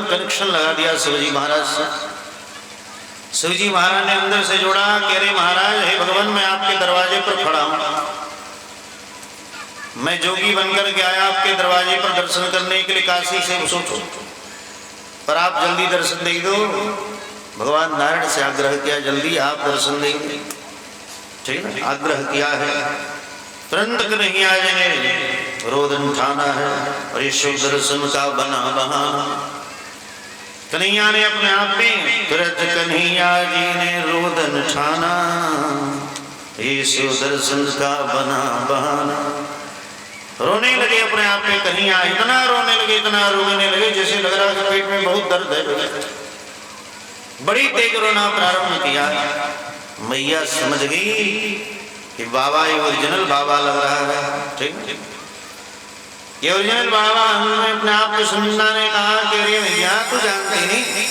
Connection लगा दिया शिवजी महाराज से। शिवजी महाराज ने अंदर से जोड़ा, कह रहे महाराज हे भगवान, मैं आपके दरवाजे पर खड़ा हूं, मैं जोगी बनकर के आया आपके दरवाजे पर दर्शन करने के लिए काशी से सोचो, पर आप जल्दी दर्शन दे दो। भगवान नारायण से आग्रह किया, जल्दी आप दर्शन देंगे, ठीक है, आग्रह किया है, तुरंत नहीं आ जाएंगे, रोदन ठाना है और ये शिव दर्शन का बना बहाना। कन्हैया ने अपने आप में तुरंत कन्हैया जी ने रोदन ठाना, ये शिव दर्शन का बना बहाना। रोने लगे अपने आप में कन्हैया, इतना रोने लगे, इतना रोने लगे जैसे लग रहा है पेट में बहुत दर्द है। बड़ी तेज रोना प्रारंभ किया। मैया समझ गई कि बाबा ये ओरिजिनल बाबा लग रहा है, ठीक, ये ओरिजिनल बाबा। हमने अपने आप को समझना ने कहा कि अरे भैया तू जानती नहीं,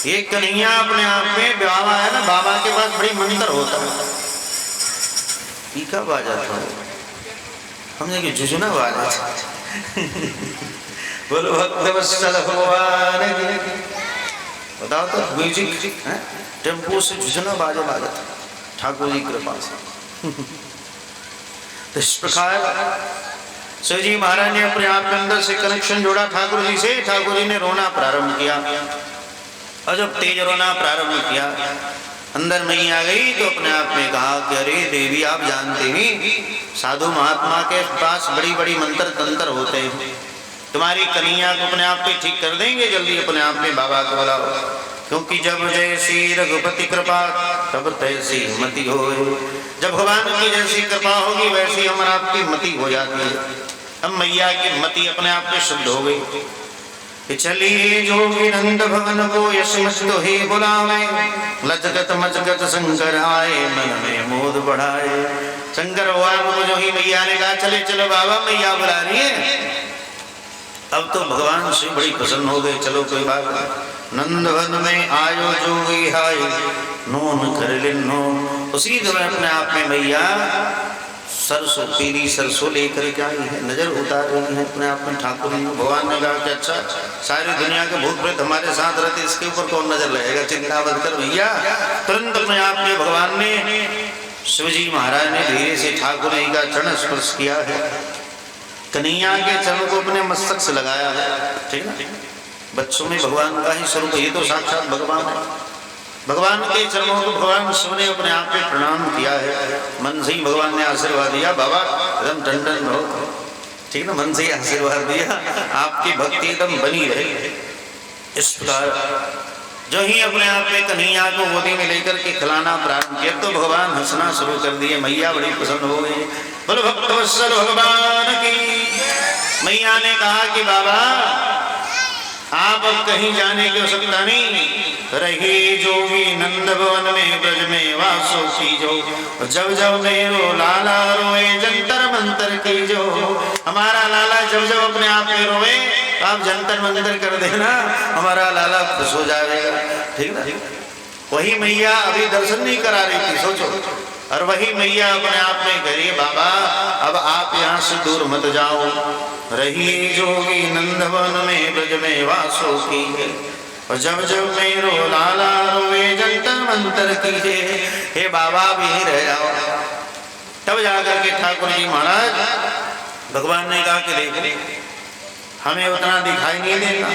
ये कन्हैया अपने आप में बाबा है ना, बाबा के पास बड़ी मंत्र होता है। टीका बाजा था, हमने कि जुजुना बाजा बोलो भक्त वत्सल भगवान की। बताओ तो म्यूजिक टेम्पो से जुजुना बाजा बाजा था ठाकुर जी कृपा से। तो इस प्रकार शिवजी महाराज ने अपने आप के अंदर से कनेक्शन जोड़ा ठाकुर जी से। ठाकुर जी ने रोना प्रारंभ किया और जब तेज रोना प्रारंभ किया, अंदर नहीं आ गई तो अपने आप में कहा कि अरे देवी आप जानते नहीं, साधु महात्मा के पास बड़ी बड़ी मंत्र तंत्र होते हैं, तुम्हारी कन्हैया को अपने आप पे ठीक कर देंगे, जल्दी अपने आप में बाबा को बुलाओ, क्योंकि जब जैसी रघुपति कृपा तब तैसी मति हो। जब भगवान की जैसी कृपा होगी वैसी हमारा आपकी मति हो जाती है। अब मैया की मति अपने आप में शुद्ध हो गई। चलिए जोगी नंद भवन को यश तो ही बुलावे, लजगत मजगत शंकर आए मन में मोद बढ़ाए। शंकर भगवान को जो ही मैया ने कहा चले चलो बाबा मैया बुला रही है, अब तो भगवान से बड़ी प्रसन्न हो गए। चलो कोई बात नहीं, नंदवन में आयो जोगी हाय नोन कर लिनो। उसी दिन अपने आप में मैया सरसों, पीली सरसों लेकर के आई है, नजर उतार रही है अपने आप में ठाकुर जी। भगवान ने कहा कि अच्छा सारी दुनिया के भूत प्रेत हमारे साथ रहते, इसके ऊपर कौन नजर लगेगा, चिंता मत कर भैया। तुरंत अपने आप में भगवान ने, शिवजी महाराज ने धीरे से ठाकुर जी का चरण स्पर्श किया है, कन्हैया के चरण को अपने मस्तक से लगाया है, ठीक है। बच्चों में भगवान का ही स्वरूप, ये तो साक्षात भगवान है। भगवान के चरणों को भगवान शिव ने अपने आप पे प्रणाम किया है। मन से ही भगवान ने आशीर्वाद दिया, बाबा एकदम टंडन रहो, ठीक है ना, मन से ही आशीर्वाद दिया, आपकी भक्ति एकदम बनी रहे। इस प्रकार जो ही अपने आप में कन्हैया को गोदी में लेकर के खिलाना प्रारंभ किया तो भगवान हंसना शुरू कर दिए। मैया बड़ी प्रसन्न हो गई। बोलो भक्त वत्सल भगवान की। मैया ने कहा कि बाबा आप अब कहीं जाने की आवश्यकता नहीं, रही जोगी नंद भवन में ब्रज में वासो की जो, जब जब मेरो लाला रोए जंतर मंतर की जो। हमारा लाला जब जब अपने आप में रोए आप जंतर मंतर कर देना, हमारा लाला खुश हो जाएगा, ठीक ना। वही मैया अभी दर्शन नहीं करा रही थी, सोचो, और वही मैया अपने आप में करिए बाबा अब आप यहाँ से दूर मत जाओ, रही जोगी नंदवन में ब्रज में वासो की, और जब जब मेरो लाला रोए जंतर मंतर कीजे। हे बाबा भी रह जाओ। तब जाकर के ठाकुर जी महाराज, भगवान ने कहा कि देख हमें उतना दिखाई नहीं देता।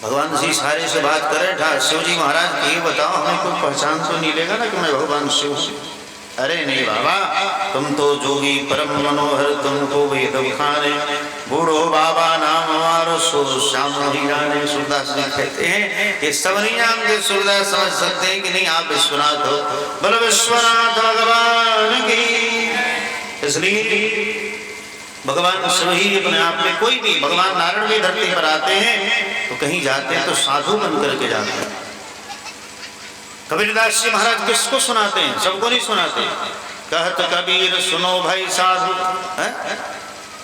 भगवान जी सारे से बात करे था, शिवजी महाराज ये बताओ हमें कोई पहचान तो नहीं लेगा ना कि मैं भगवान शिव हूँ। अरे नहीं बाबा, तुम तो जोगी परम मनोहर, तुमको वेद खाने, बूढ़ो बाबा नाम हमारो सो श्याम हीराने। सूरदास जी कहते हैं कि सब नहीं जानते, सूरदास समझ सकते हैं कि नहीं आप विश्वनाथ हो। बोलो विश्वनाथ भगवान की। इसलिए भगवान शिव ही अपने आप में, कोई भी भगवान नारायण भी धरती पर आते हैं तो कहीं जाते हैं तो साधु बन करके जाते हैं। कबीरदास जी महाराज किसको सुनाते हैं? सबको नहीं सुनाते। कहत कबीर सुनो भाई साधु,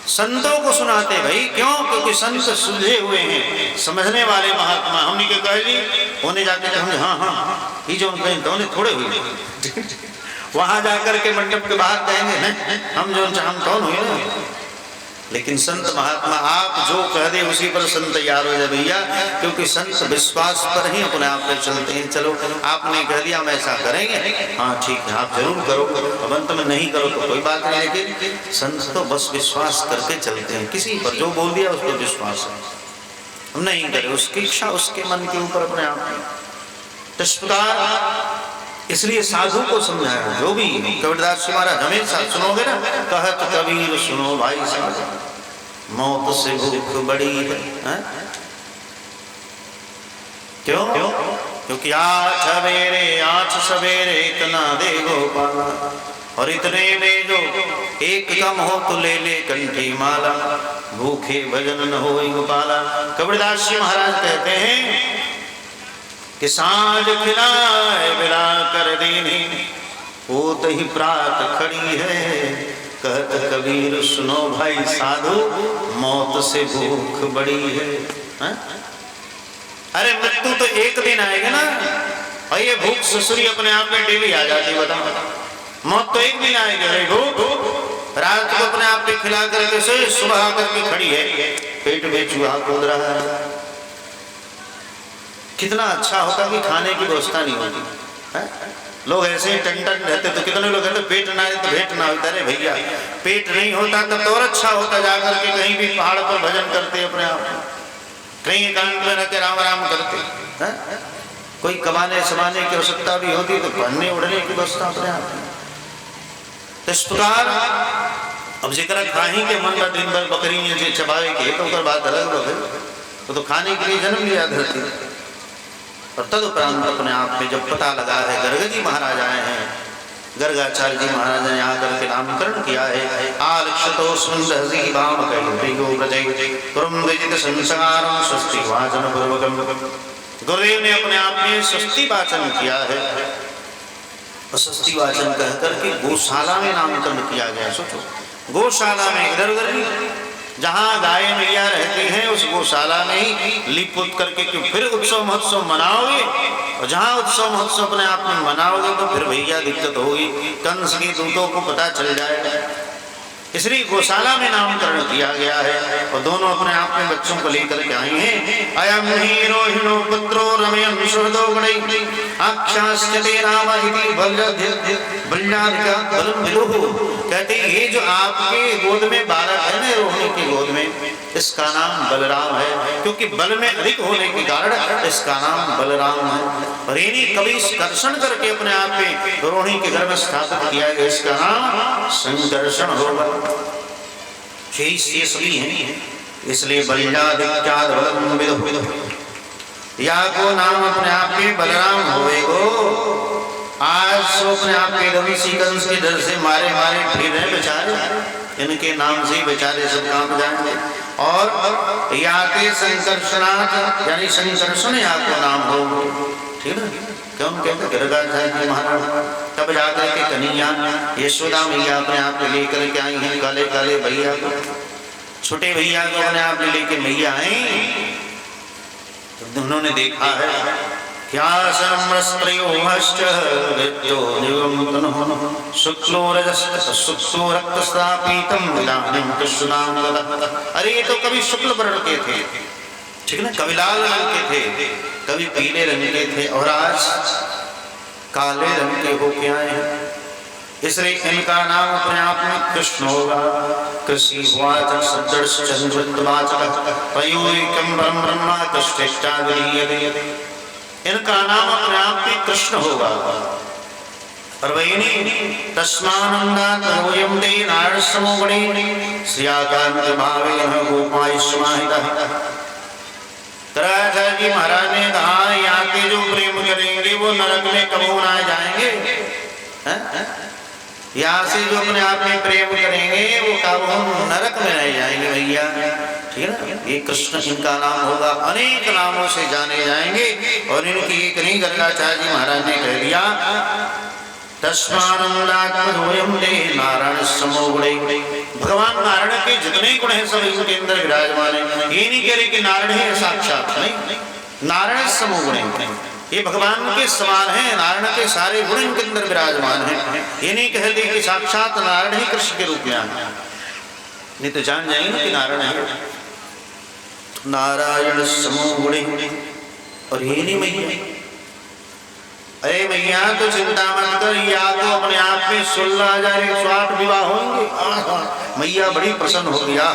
संतों को सुनाते भाई। क्यों? क्योंकि संत सुलझे हुए हैं, समझने वाले महात्मा। हमने के कह ली होने जाते हमने हाँ हाँ ये जो उन्हें थोड़े हुए वहां जाकर के मंडप के बाहर कहेंगे हम जो हम कौन हुए ना, लेकिन संत महात्मा आप जो कह दे उसी पर संत तैयार हो जाए भैया, क्योंकि संत विश्वास पर ही अपने आप पे चलते हैं। चलो आपने कह दिया हम ऐसा करेंगे, हाँ ठीक है आप जरूर करो, अब अंत में नहीं करो तो कोई बात नहीं, लेकिन संत तो बस विश्वास करके चलते हैं, किसी पर जो बोल दिया उस पर विश्वास है, हम नहीं करें, उसकी इच्छा उसके मन के ऊपर अपने आप। इस प्रकार इसलिए साधु को समझाया, जो भी कबीरदास जी महाराज हमेशा सुनोगे ना, कहत कबीर सुनो भाई साहब, मौत से भूख बड़ी है। क्यों? क्योंकि आठ सवेरे इतना दे गोपाला, और इतने में जो एक कम हो तो ले ले कंठी माला, भूखे भजन न हो गोपाला। कबीरदास जी महाराज कहते हैं कि सांझ खिलाए बिला कर दीनी, होत ही प्रात खड़ी है, कहत कबीर सुनो भाई साधु, मौत से भूख बड़ी है। अरे मृत्यु तो एक दिन आएगी ना, और ये भूख ससुरी अपने आप में डेली आ जाती, बताओ मौत तो एक दिन आएगी। अरे भूख रात को अपने आप पे खिला करके से सुबह आकर के खड़ी है, पेट में चूहा कूद रहा है। कितना अच्छा होता कि खाने की व्यवस्था नहीं होती है? लोग ऐसे ही टन रहते, तो कितने लोग कहते पेट ना है तो भेंट ना होता। अरे भैया पेट नहीं होता तब तो और अच्छा होता, जाकर के कहीं भी पहाड़ पर भजन करते अपने आप, कहीं एकांत में रहकर राम राम करते है? कोई कमाने समाने की आवश्यकता भी होती तो पढ़ने उड़ने की व्यवस्था अपने आप। इस प्रकार अब जिक्र खाही के मन का दिन भर बकरी चबावे के तो बात अलग है, तो खाने के लिए जन्म लिया धरती। और तदुपरांत अपने आप में जब पता लगा है, गर्ग जी महाराज आए हैं, गर्गाचार्य जी महाराज ने आकर के नामकरण किया है, आलक्षतो सुंदहसी भाव कयो व्रजै तुरम विजित संसारम स्वस्ति वाचन पूर्वकम। गुरुदेव ने अपने आप में स्वस्ति वाचन किया है, स्वस्ति वाचन कहकर के गौशाला में नामकरण किया गया। सोचो गौशाला में, इधर उधर नहीं, जहाँ गाय मैया रहती हैं उस गौशाला में ही लिपुत करके, क्यों फिर उत्सव महोत्सव मनाओगे, और जहाँ उत्सव महोत्सव अपने आप में मनाओगे तो फिर भैया दिक्कत होगी, कंस के दूतों को पता चल जाएगा। इसलिए गौशाला में नामकरण किया गया है, और दोनों अपने आप में बच्चों को लेकर के आई हैं। अयम ही रोहिणो पुत्रो रमयन सुहृदो गणै आख्यास्यते राम इति बल्याधिका बलम विदुः। कहते ये जो आपके गोद में बालक है ना, रोहिणी की गोद में, इसका नाम बलराम है, क्योंकि बल में अधिक होने के कारण इसका नाम बलराम है। और इन्हीं कभी कर्षण करके अपने आप में रोहिणी के घर में स्थापित किया गया, इसका नाम संकर्षण होगा। ये सभी हैं, इसलिए बल्याधिक्याद बलम विदुः। या को नाम अपने आप में बलराम होएगो। आज सो अपने आप के रविशी कंस के डर से मारे मारे फिर रहे बेचारे, इनके नाम से बेचारे सब काम जाएंगे। और या के संकर्षणार्थ यानी संकर्षण या को नाम हो, ठीक है। क्यों कहते गर्गाचार्य जी महाराज तब जाकर के कन्हैया यशोदा मैया अपने आप में लेकर के आई हैं, काले काले भैया को, छोटे भैया को अपने आप में लेके मैया आई। तो उन्होंने देखा है क्या शुक्लो रक्तस्ता पीतम विलानिम कृष्णाम। अरे ये तो कभी शुक्ल वर्ण के थे, ठीक है ना, कभी लाल रंग के थे, कभी पीले रंग के थे, और आज काले रंग के होके आए हैं। इसलिए इनका नाम अपने आप में कृष्ण होगा। कृषि वाचक सदृश चंद्रवाचक पयूरिकम परम ब्रह्मा कृष्णेष्टा विलीयते। इनका नाम अपने आप में कृष्ण होगा। और वही तस्मानंदात् वयम ते नारसमो गणे श्रियाकांत भावेन गोपायस्माहितः। गर्गाचार्य जी महाराज ने कहा यहाँ के जो प्रेम करेंगे वो नरक में कबू ना जाएंगे। यहाँ से जो अपने आप में प्रेम करेंगे वो कबू नरक में नहीं जाएंगे भैया, ठीक है ना। ये कृष्ण इनका नाम होगा, अनेक नामों से जाने जाएंगे। और इनकी एक नहीं गर्गाचार्य जी महाराज ने कह दिया नारायण समो गुणे। भगवान नारायण के जितने गुण हैं सब इनके अंदर विराजमान है। ये नहीं कह रहे कि नारायण है साक्षात, नहीं, नारायण समो गुणे, ये भगवान के समान है, नारायण के सारे गुण इनके अंदर विराजमान हैं। ये नहीं कह रहे कि साक्षात नारायण ही कृष्ण के रूप में आए। नहीं तो जान जाएंगे कि नारायण है। नारायण समो गुणे, और ये नहीं मैया, अरे मैया तो चिंता मत कर, या तो अपने आप में 16,108 विवाह होंगे। मैया बड़ी प्रसन्न हो गया,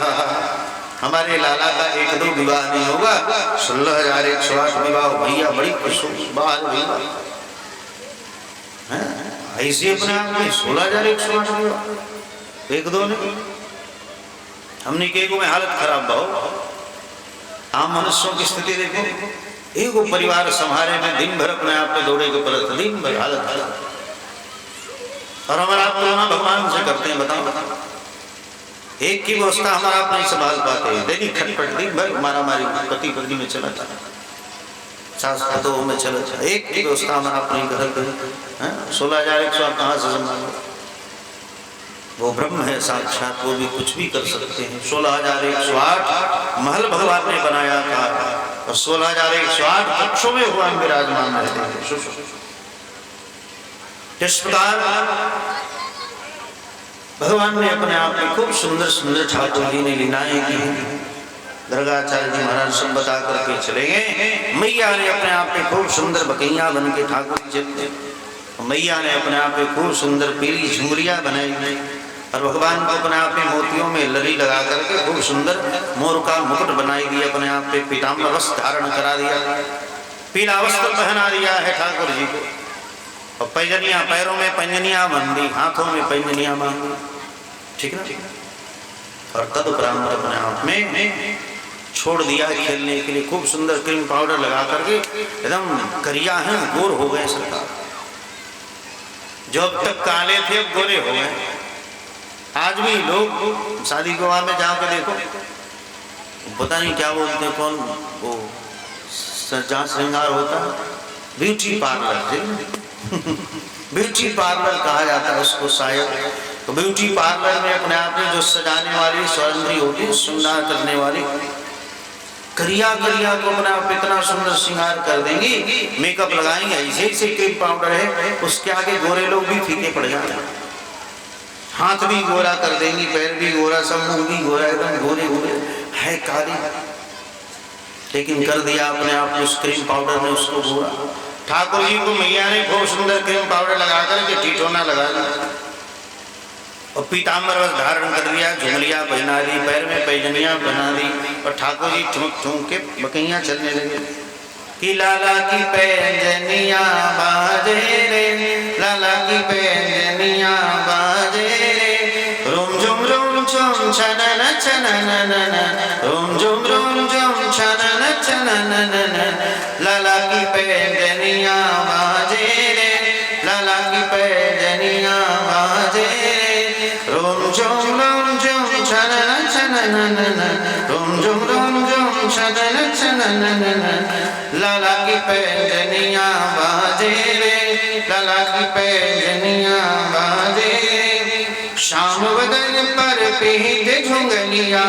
हमारे लाला का 1-2 विवाह नहीं होगा, 16,108 विवाह। मैया बड़ी प्रसन्न, ऐसे अपने आप में 16,108 विवाह, 1-2 नहीं। हमने के में हालत खराब भाव, आम मनुष्यों की स्थिति देखो, एगो परिवार संभाले में दिन भर अपने आप में दौड़े के परत, दिन भर हालत खराब। और हमारा आप तुलना भगवान से करते हैं, बताओ एक की व्यवस्था हमारा आप नहीं संभाल पाते, दैनिक खटपट, दिन भर मारा मारी पति पत्नी में चला था, सास पतोह में चला था, एक की व्यवस्था हमारा आप नहीं कर 16,108 कहाँ से संभाल। वो ब्रह्म है साक्षात, वो भी कुछ भी कर सकते हैं। 16,108 महल भगवान ने बनाया था, और 16,108 कक्षों में भगवान विराजमान रहते हैं। इस प्रकार भगवान ने अपने आप में खूब सुंदर सुंदर ठाकुर जी ने लीलाएं की। गर्गाचार्य जी महाराज सब बता करके चले गए। मैया ने अपने आप में खूब सुंदर बकैया बन के ठाकुर जी चलते, मैया ने अपने आप में खूब सुंदर पीली झुमरिया बनाई, और भगवान को अपने आप में मोतियों में लड़ी लगा करके खूब सुंदर मोर का मुकुट बनाई दिया, अपने आप पे पीताम्बर वस्त्र धारण करा दिया, पीला वस्त्र पहना दिया है ठाकुर जी को, और पैजनिया, पैरों में पैंजनिया बांधी, हाथों में पैंजनिया बांधी, ठीक है। और तदुपरांत अपने आप में छोड़ दिया खेलने के लिए, खूब सुंदर क्रीम पाउडर लगा करके एकदम करिया है, गोर हो गए सरकार। जो अब तक काले थे अब गोरे हो गए। आज भी लोग शादी विवाह में जाकर देखो, पता नहीं क्या बोलते हैं, कौन वो जहाँ श्रृंगार होता है, ब्यूटी पार्लर, ब्यूटी पार्लर कहा जाता है उसको शायद। तो ब्यूटी पार्लर में अपने आप में जो सजाने वाली सौंदर्य होती है, श्रृंगार करने वाली, करिया करिया को अपने आप इतना सुंदर श्रृंगार कर देंगी, मेकअप लगाएंगे, ऐसे ऐसे क्रीम पाउडर है, उसके आगे गोरे लोग भी फीके पड़ जाते हैं। हाथ भी गोरा कर देंगी, पैर भी गोरा, सब मुंह भी गोरा, एकदम गोरे गोरे है काली, लेकिन कर दिया अपने आप उस क्रीम पाउडर ने उसको गोरा। ठाकुर जी को मैया ने बहुत सुंदर क्रीम पाउडर लगा करके टीटोना लगा दिया, और पीताम्बर वस्त्र धारण कर दिया, झुमलिया पहना दी, पैर में पैजनिया बना दी, और ठाकुर जी ठुमक ठुमक के बकैया चलने लगे कि लाला की पैजनिया बाजे रे, लाला की पैजनिया बाजे रे, रोम झुम रोम झुम छनन छनन, रोम झुम रोम झुम छनन छनन, लाला की पैजनिया बाजे रे, लाला की पैजनिया बाजे रे, रोम झुम छनन छनन, रोम झुम छनन छनन, लाला की पैजनिया बाजे रे, लाला की पैजनिया बाजे रे। शाम बदन पर पीत झुंगलिया,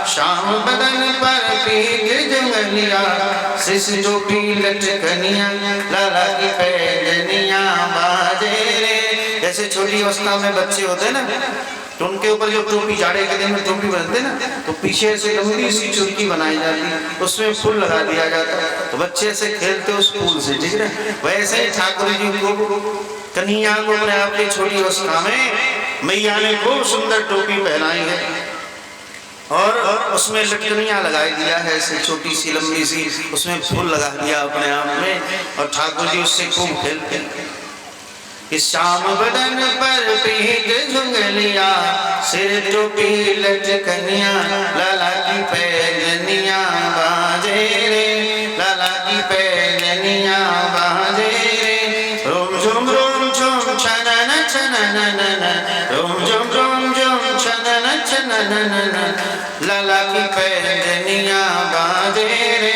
शाम बदन पर पीत झुंगलिया, सिस टोपी लटकनिया, लाला की पैजनिया बाजे रे। जैसे छोटी अवस्था में बच्चे होते हैं ना, तो उनके ऊपर जो टोपी, जाड़े के दिन में टोपी बनते ना, तो पीछे से लंबी सी चुटकी बनाई जाती, उसमें फूल लगा दिया जाता, तो बच्चे से खेलते उस फूल से, ठीक है। वैसे ही ठाकुर जी को, कन्हैया को अपने आप की छोटी अवस्था में मैया ने खूब सुंदर टोपी पहनाई है, और उसमें लटकनियां लगाई दिया है, ऐसे छोटी सी लंबी सी, उसमें फूल लगा दिया अपने आप में, और ठाकुर जी उससे खूब खेलते। इस शाम बदन पर पीत झुंगलिया, सिर टोपी लटकनिया, लाला की पैजनिया बाजे रे, लाला की पैजनिया बाजे रे, रोम झुम छनन छनन, रोम झुम छनन छनन, लाला की पैजनिया बाजे रे,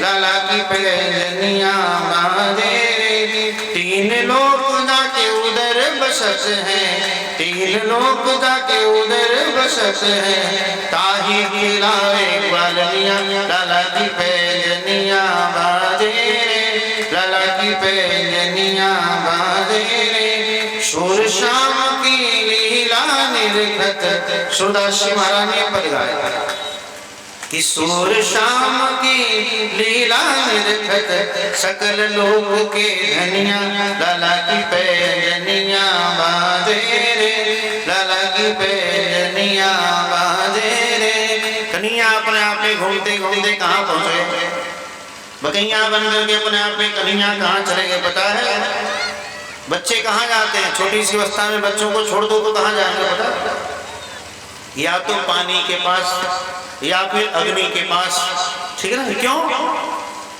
लाला की पैजनिया बाजे रे। 3 लोग जाके उधर बसत हैं, 3 लोग जाके उधर बसत हैं, ताही खिलावे ग्वालिया, लाला की पैजनिया बाजे रे, लाला की पैजनिया बाजे रे। शोर शाम की लीला निरखत, सूरदास जी महाराज ने पद गाया कि सूर श्याम की लीला निरखत सकल लोक के धनिया लाला की पैजनिया बाजे रे, लाला की पैजनिया बाजे रे। कन्हैया अपने आप में घूमते घूमते कहाँ पहुँचे? बकैया बन करके अपने आप में कन्हैया कहाँ चले गए पता है? बच्चे कहाँ जाते हैं? छोटी सी अवस्था में बच्चों को छोड़ दो तो कहाँ जाएंगे पता है? या तो पानी के पास या फिर अग्नि के पास, ठीक है ना? क्यों?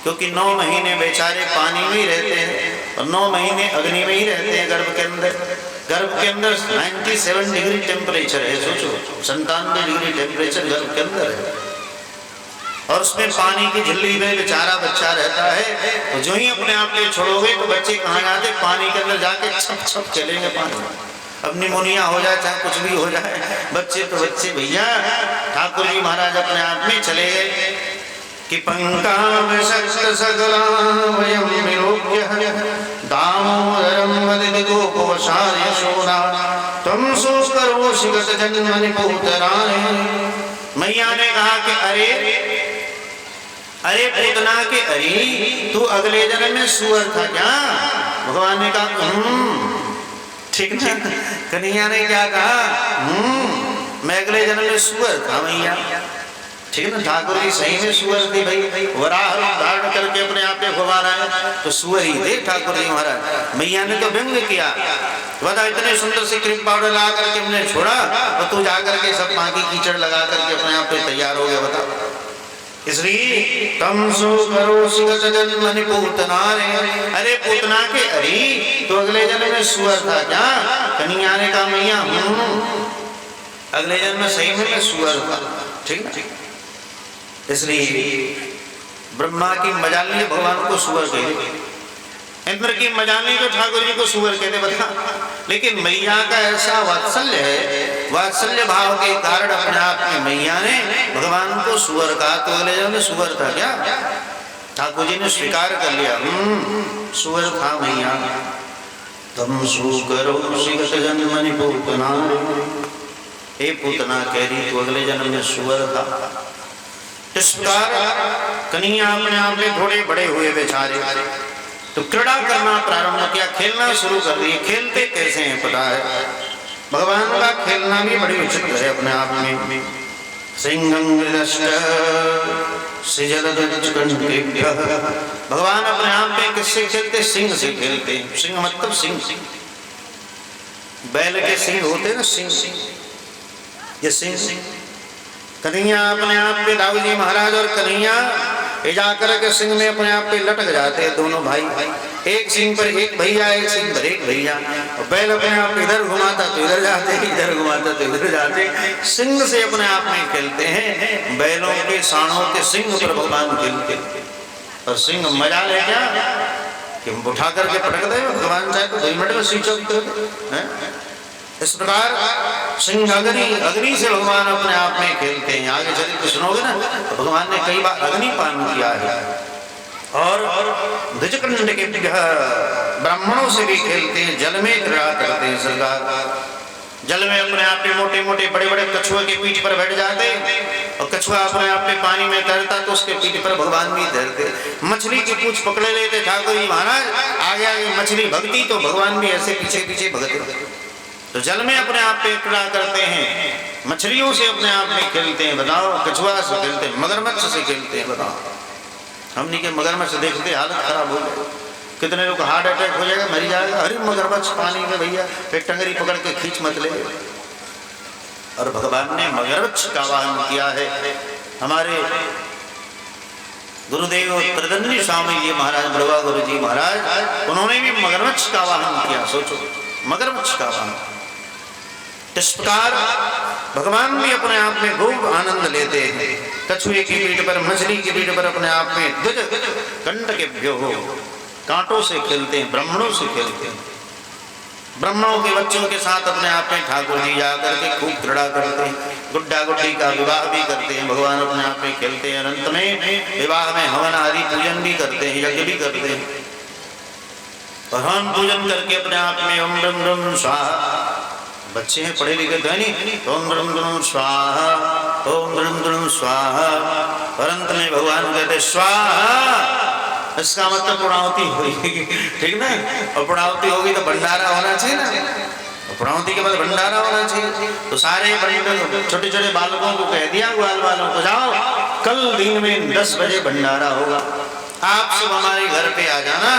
क्योंकि 9 महीने बेचारे पानी में ही रहते हैं और 9 महीने अग्नि में ही रहते हैं गर्भ के अंदर। गर्भ के अंदर 97 डिग्री टेम्परेचर है, सोचो 97 डिग्री टेम्परेचर गर्भ के अंदर है और उसमें पानी की झिल्ली में बेचारा बच्चा रहता है। तो जो ही अपने आप को छोड़ोगे तो बच्चे कहाँ जाते? पानी के अंदर जाके छप छप चलेंगे पानी में। अब निमोनिया हो जाए चाहे कुछ भी हो जाए, बच्चे तो बच्चे भैया। ठाकुर जी महाराज अपने आप में चले गए कि पंकाम शक्त सकला वयम विलोक्य दामोदरम वदित गोपवशाय यशोदा तुम सुकरोषि गत जन्मनि पूतराने। मैया ने कहा कि अरे पूतना के अरे तू अगले जन्म में सुअर था क्या? भगवान ने कहा ठीक ना? कन्हैया ने क्या कहा? मैं अगले जन्म में सुअर था मैया, ठीक है ना? ठाकुर जी सही में सुअर थे भाई, वराह रूप धारण करके अपने आप में भगवान आए तो सुअर ही थे ठाकुर जी महाराज। मैया ने तो व्यंग किया, बता इतने सुंदर से क्रीम पाउडर ला करके हमने छोड़ा और तू जाकर के सब माँ की कीचड़ लगा करके अपने आप पे तैयार हो गया, बता। इसलिए तम सो करो सिगत जन्मनि पूतना रे। अरे पूतना के अरे तो अगले जन्म में सुअर था क्या? कन्हैया ने कहा मैया अगले जन्म में सही में सुअर था, ठीक है? इसलिए ब्रह्मा की मजाली भगवान को सुअर कहते, इंद्र की मजाली तो ठाकुर जी को सुअर कहते, बता। लेकिन मैया का ऐसा वात्सल्य है, वात्सल्य भाव के कारण अपने आप में मैया ने भगवान को सुअर कहा। तो अगले जन्म में सुअर था क्या? ठाकुर जी ने स्वीकार कर लिया, सुअर था मैया। तम सुकरोषि गत जन्मनि पूतना। हे पूतना कह रही तो अगले जन्म में सुअर था। इस प्रकार कन्हैया अपने आप में थोड़े बड़े हुए बेचारे तो क्रीड़ा करना प्रारंभ किया, खेलना शुरू कर दिए। खेलते कैसे हैं पता है? भगवान का खेलना भी बड़ी विचित्र है अपने आप में। भगवान अपने आप में किससे खेलते? सिंह से खेलते। सिंह मतलब सिंह, बैल के सिंह होते हैं ना, सिंह, ये सिंह। कन्हैया अपने आप पे दाऊ जी महाराज और कन्हैया जाकर के सिंह में अपने आप पे लटक जाते हैं दोनों भाई। एक सिंह पर एक भैया, एक सिंह पर एक भैया। और बैल अपने आप इधर घुमाता तो इधर जाते, इधर घुमाता तो इधर जाते। सिंह से अपने आप में खेलते हैं। बैलों के साणों के सिंह पर भगवान खेलते और सिंह मजा ले क्या कि उठा करके पटक दे। भगवान चाहे तो 2 मिनट में स्विच ऑफ कर दे। इस प्रकार सिंह अग्नि से भगवान अपने आप में खेलते हैं। आगे चरित्र सुनोगे ना तो भगवान ने कई बार अग्निपान किया है और द्विजकंड के ब्राह्मणों से भी खेलते हैं। जल में क्रीड़ा करते हैं सरकार। जल में अपने आप में मोटे मोटे बड़े बड़े कछुए के पीठ पर बैठ जाते और कछुआ अपने आप में पानी में तैरता तो उसके पीठ पर भगवान भी तैरते। मछली की पूंछ पकड़े लेते ठाकुर जी महाराज, आगे आगे मछली भगती तो भगवान भी ऐसे पीछे पीछे भगते। तो जल में अपने आप पे क्रीड़ा करते हैं, मछलियों से अपने आप में खेलते हैं, बताओ। कछुआ से खेलते हैं, मगरमच्छ से खेलते हैं, बताओ। हमने के मगरमच्छ देखते हालत खराब हो गई। कितने लोग हार्ट अटैक हो जाएगा, मर जाएगा। अरे मगरमच्छ पानी में भैया एक टंगरी पकड़ के खींच मत ले। और भगवान ने मगरमच्छ का वाहन किया है। हमारे गुरुदेव त्रिदंडी स्वामी जी महाराज, बड़वा गुरु जी महाराज, उन्होंने भी मगरमच्छ का वाहन किया। सोचो, मगरमच्छ का वाहन। इस प्रकार भगवान भी अपने आप में खूब आनंद लेते हैं। कछुए की पीठ पर, मछली की पीठ पर अपने आप में द्विज कंठ के भ्यो हो कांटों से खेलते हैं, ब्राह्मणों से खेलते हैं। ब्राह्मणों के बच्चों के साथ अपने आप में ठाकुर जी जाकर के खूब क्रीड़ा करते हैं। गुड्डा गुड्डी का विवाह भी करते हैं। भगवान अपने आप में खेलते हैं। अंत में विवाह में हवन आदि पूजन भी करते हैं, यज्ञ भी करते हैं। और हवन पूजन करके अपने आप में ओम ब्रह्म ब्रह्म स्वाहा बच्चे हैं पढ़े लिखे तो है नहीं। ओम द्रम द्रम स्वाहा, ओम द्रम द्रम स्वाहा, और अंत में भगवान कहते स्वाहा। इसका मतलब पूर्णाहुति होगी, ठीक ना। और पूर्णाहुति होगी तो भंडारा होना चाहिए ना, पूर्णाहुति के बाद भंडारा होना चाहिए। तो सारे छोटे छोटे बालकों को कह दिया, ग्वाल वालों को, जाओ कल दिन में 10 बजे भंडारा होगा, आप सब हमारे घर पे आ जाना,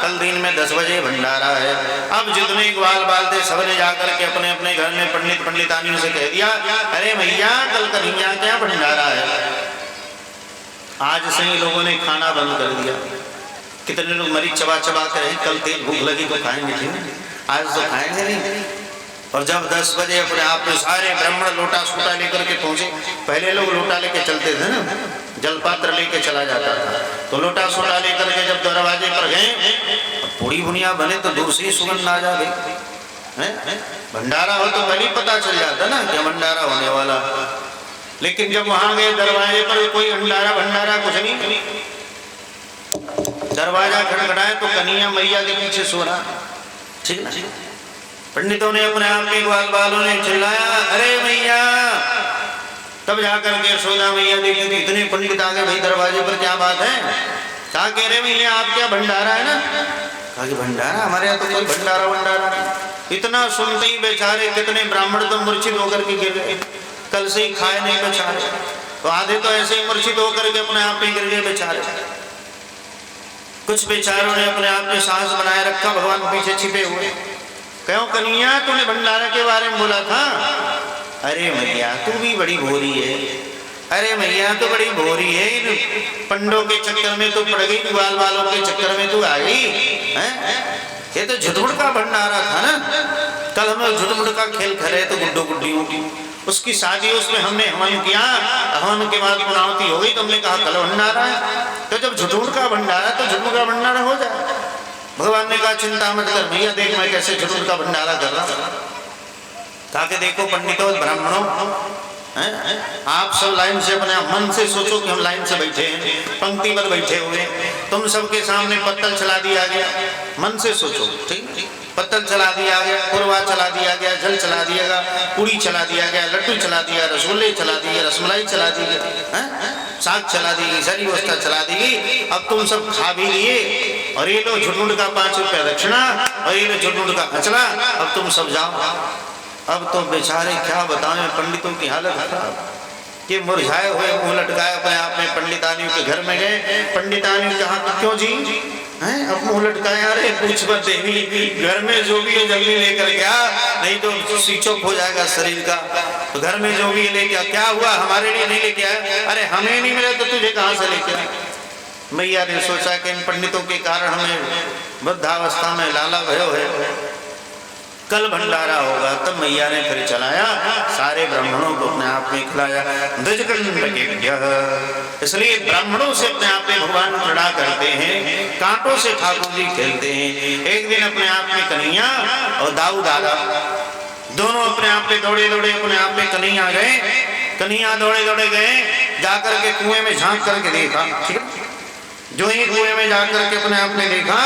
कल दिन में 10 बजे भंडारा है। अब जितने ग्वाल बाल थे सबने जाकर के अपने अपने घर में पंडित पंडितानियों से कह दिया, अरे भैया कल कन्हैया क्या भंडारा है। आज से ही लोगों ने खाना बंद कर दिया। कितने लोग मरीज चबा चबा कर, कल तेल भूख लगी तो खाएंगे, ठीक है, आज तो खाएंगे नहीं। और जब 10 बजे अपने आप में सारे ब्राह्मण लोटा सूटा लेकर के पहुंचे, पहले लोग लोटा लेके चलते थे ना, जलपात्र लेके चला जाता था, तो लोटा सूटा लेकर के जब दरवाजे पर गए, पूरी बुनिया बने तो दूर से ही सुगंध आ जाए। भंडारा हो तो पहले पता चल जाता ना कि भंडारा होने वाला। लेकिन जब वहां गए दरवाजे पर, कोई भंडारा कुछ नहीं। दरवाजा खटखटाए तो कन्हैया मैया के पीछे सो रहा, ठीक ना। पंडितों ने अपने आप में, ग्वाल बालों ने चिल्लाया, अरे मैया। तब जाकर के यशोदा मैया देखी थी, इतने पंडित आ गए भाई दरवाजे पर, क्या बात है। कहा कह रहे मैया आप क्या भंडारा है ना। कहा कि भंडारा, हमारे यहाँ तो कोई भंडारा नहीं। इतना सुनते ही बेचारे कितने ब्राह्मण तो मूर्छित होकर के गिर गए, कल से ही खाए नहीं बेचारे, तो आधे तो ऐसे ही मूर्छित होकर के अपने आप में गिर गए बेचारे। कुछ बेचारों ने अपने आप में साहस बनाए रखा, भगवान पीछे छिपे हुए। क्यों कन्हैया तूने भंडारा के बारे में बोला था। अरे मैया तू भी बड़ी भोरी है, अरे मैया तो बड़ी भोरी है, इन पंडों के चक्कर में तो पड़ गई, ग्वाल वालों के चक्कर में तू आ गई है। ये तो झुटमुट का भंडारा था ना, कल हम झुटमुट का खेल खेले तो गुड्डो गुड्डियों की, उसकी शादी, उसमें हमने हवन किया, हवन के बाद पूर्णाहुति हो गई, तो हमने कहा कल भंडारा है। तो जब झुटमुट का भंडारा तो झुटमुट का भंडारा हो जाए। भगवान ने कहा चिंता मत कर भैया, देख मैं कैसे झुटमुट का भंडारा कर रहा। कहा कि देखो पंडितों ब्राह्मणों, आप सब लाइन से अपने मन से सोचो कि हम लाइन से बैठे हैं, पंक्ति पर बैठे हुए, तुम सबके सामने पत्तल चला दिया गया, मन से सोचो, ठीक, पत्तल चला दिया गया, पुरवा चला दिया गया, जल चला दिया गया, पूरी चला दिया गया, लड्डू चला दिया, रसगुल्ले चला दिए, रसमलाई चला दी गई, साग चला दी गई, सारी व्यवस्था चला दी गई। अब तुम सब खा भी लिए, और ये लो झुटमुट का 5 रुपया दक्षिणा, और ये लो झुटमुट का खचला, अब तुम सब जाओ। अब तो बेचारे क्या बताएं, पंडितों की हालत खराब, ये मुरझाए हुए मुंह लटकाए अपने आप में पंडितानियों के घर में गए। पंडितानियों कहा क्यों जी हैं, अब मुंह लटकाए, अरे कुछ मत देवी, घर में जो भी है जल्दी लेकर क्या, नहीं तो स्विच ऑफ हो जाएगा शरीर का। तो घर में जो भी है लेके क्या हुआ, हमारे लिए नहीं लेके आया। अरे हमें नहीं मिला तो तुझे कहाँ से लेके आया। मैया ने सोचा कि इन पंडितों के कारण हमें वृद्धावस्था में लाला भयो है, कल भंडारा होगा। तब मैया ने फिर चलाया, सारे ब्राह्मणों को अपने आप में खिलाया। इसलिए ब्राह्मणों से अपने आप में भगवान क्रीड़ा करते हैं, कांटों से ठाकुर जी खेलते हैं। एक दिन अपने आप में कन्हैया और दाऊ दादा दोनों अपने आप में दौड़े दौड़े अपने आप में कन्हैया गए। कन्हैया दौड़े दौड़े गए, जाकर के कुएं में झांक करके देखा, जो ही कुएं में जाकर के अपने आप ने देखा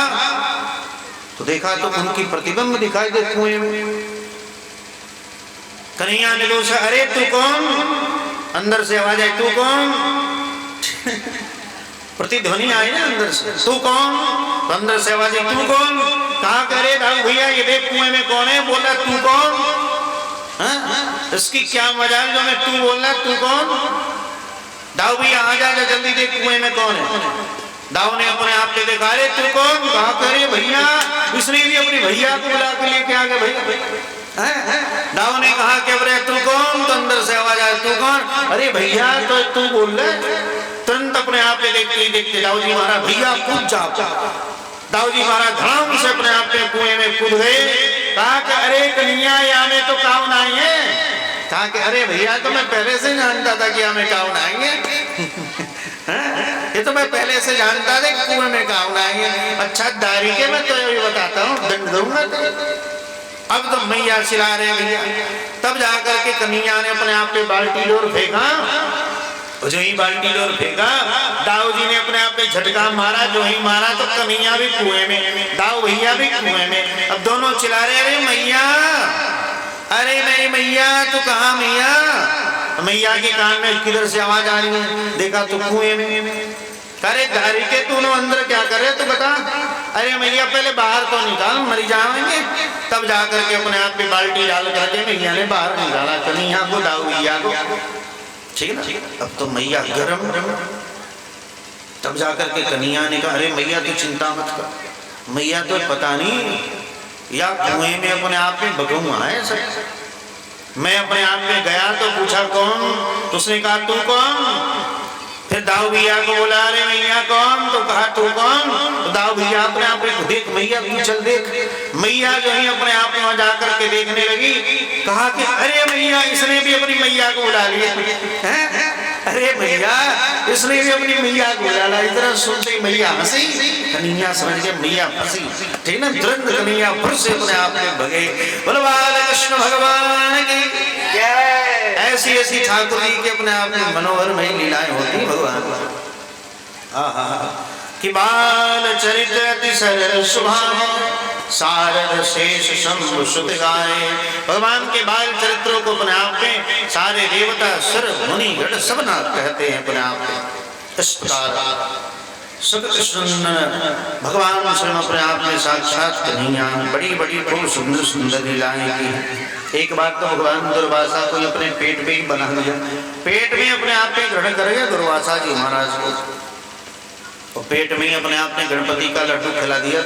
तो देखा तो उनकी प्रतिबिंब दिखाई दे कुएं में। कन्हैया ने पूछा अरे तू कौन, अंदर से आवाज आई तू कौन प्रतिध्वनि आई ना अंदर से, तू कौन, तो अंदर से आवाज आई तू कौन। कहा करे दाऊ भैया ये देख कुएं में कौन है, बोला तू कौन। इसकी क्या मजाल जो मैं तू बोल रहा, तू कौन। दाऊ भैया आ जा जल्दी देख कुएं में कौन है। दाऊ ने अपने आप पे देखा, अरे तू कौन। कहा करे भैया, इसने भी अपनी भैया को बुला के लेके आ गए भैया। दाऊ ने कहा कि अरे तू कौन, तो अंदर से आवाज आया तू कौन। अरे भैया तो तू बोल रहे। तुरंत अपने आप पे देखते देखते दाऊ जी महाराज भैया कूद जाओ। दाऊ जी महाराज धड़ाम से अपने आप पे कुएं में कूद गए। कहा कि अरे कन्हैया यहाँ में तो काउन आई है। कहा कि अरे भैया तो मैं पहले से जानता था कि हमें काउन आएंगे। ये तो मैं पहले से जानता था कि कुएं में काउन आएंगे। अच्छा दारी के मैं तो ये बताता हूँ, दंड दूंगा। अब तो मैया चिल्ला रहे भैया। तब जाकर के कन्हैया ने अपने आप पे बाल्टी डोर फेंका। जो ही बाल्टी डोर फेंका, दाऊ जी ने अपने आप पे झटका मारा। जो ही मारा तो कन्हैया भी कुएं में, दाऊ भैया भी कुएं में। अब दोनों चिल्ला रहे अरे मैया, अरे मेरी मैया तू कहाँ मैया? मैया के कान में किधर से आवाज आ रही है, देखा तू कुएं में। अरे धारी के तू अंदर क्या करे तू बता? अरे मैया पहले बाहर तो निकाल, मर जाएंगे। तब जाकर के अपने आप पे बाल्टी डाल करके मैया ने बाहर निकाला कन्हैया को, दाऊदिया को। ठीक है ना? अब तो मैया गरम। तब जाकर के कन्हैया ने कहा, अरे मैया तू चिंता मत कर, मैया तो पता नहीं या कुएं में अपने आप में बगुआ है सर। मैं अपने आप में गया तो पूछा कौन? तो उसने कहा तू कौन? फिर दाऊ भैया को बोला, अरे मैया कौन? तो कहा तू कौन? तो दाऊ भैया अपने आप में देख मैया तू चल देख। मैया जो है अपने आप में वहां जाकर के देखने लगी, कहा कि अरे मैया इसने भी अपनी मैया को बुला लिया है। अरे मैया इसने भी अपनी मैया को बुला लिया। इतना सुनते मैया हंसी, कन्हैया समझ गए मैया फंसी। ठीक ना? तुरंत कन्हैया फिर से अपने आप में भगे। बोलो कृष्ण भगवान की जय। ऐसी ऐसी ठाकुर जी के अपने आप में मनोहर में लीलाएं होती भगवान। कि बाल चरित अति सरल सुभाव, सारद शेष शंभु सुत गाए। भगवान के बाल चरित्रों को अपने आप में सारे देवता सर मुनि गण सब नाथ कहते हैं अपने आप में। इस प्रकार भगवान स्वयं अपने आप में साक्षात कन्हैया बड़ी बड़ी खूब सुंदर सुंदर लीलाएं की। एक बात तो भगवान दुर्वासा को अपने पेट में ही बना लिया, पेट में अपने आप में ग्रहण करेगा दुर्वासा जी महाराज को, और पेट में ही अपने आप ने गणपति का लड्डू खिला दिया।